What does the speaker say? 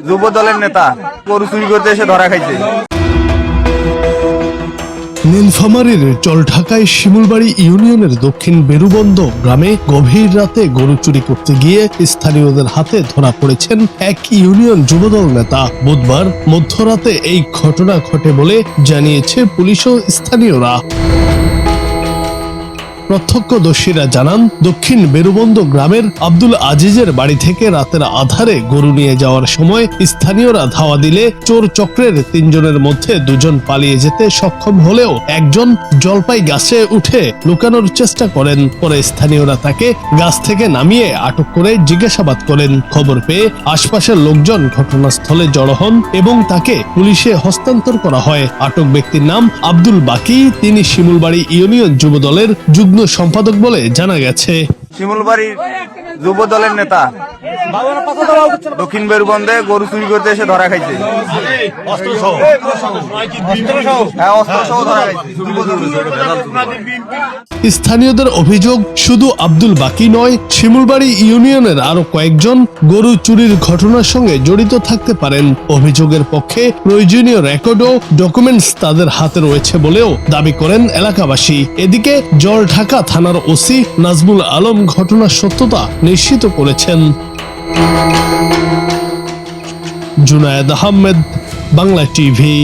যুব দলের নেতা গরু চুরি করতে এসে ধরা খাইছে। নীলফামারীর জলঢাকায় শিমুলবাড়ি ইউনিয়নের দক্ষিণ বেরুবন্দ গ্রামে গভীর রাতে গরু চুরি করতে গিয়ে স্থানীয়দের হাতে ধরা পড়েছেন এক ইউনিয়ন যুবদল নেতা। বুধবার মধ্যরাতে এই ঘটনা ঘটে বলে জানিয়েছে পুলিশ ও স্থানীয়রা। প্রত্যক্ষদর্শীরা জানান, দক্ষিণ বেরুবন্দ গ্রামের আব্দুল আজিজের বাড়ি থেকে রাতের আধারে গরু নিয়ে যাওয়ার সময় স্থানীয়রা ধাওয়া দিলে চোর চক্রের 3 জনের মধ্যে 2 জন পালিয়ে যেতে সক্ষম হলেও একজন জলপাই গাছে উঠে লুকানোর চেষ্টা করেন। পরে স্থানীয়রা তাকে গাছ থেকে নামিয়ে আটক করে জিজ্ঞাসাবাদ করেন। খবর পেয়ে আশপাশের লোকজন ঘটনাস্থলে জড়ো হন এবং তাকে পুলিশে হস্তান্তর করা হয়। আটক ব্যক্তির নাম আব্দুল বাকি। তিনি শিমুলবাড়ি ইউনিয়ন যুবদলের যুগ্ম সম্পাদক বলে জানা গেছে। শিমুলবাড়ির যুব দলের নেতা দক্ষিণ বেরুবন্দে গরু চুরি করতে এসে ধরা খাইছে। স্থানীয়দের অভিযোগ, শুধু আব্দুল বাকি নয়, শিমুলবাড়ি ইউনিয়নের আরো কয়েকজন গরু চুরির ঘটনার সঙ্গে জড়িত থাকতে পারেন। অভিযোগের পক্ষে প্রয়োজনীয় রেকর্ড ও ডকুমেন্টস তাদের হাতে রয়েছে বলেও দাবি করেন এলাকাবাসী। এদিকে জলঢাকা থানার ওসি নাজমুল আলম ঘটনার সত্যতা নিশ্চিত করেছেন। জুনায়েদ আহমেদ, বাংলা টিভি।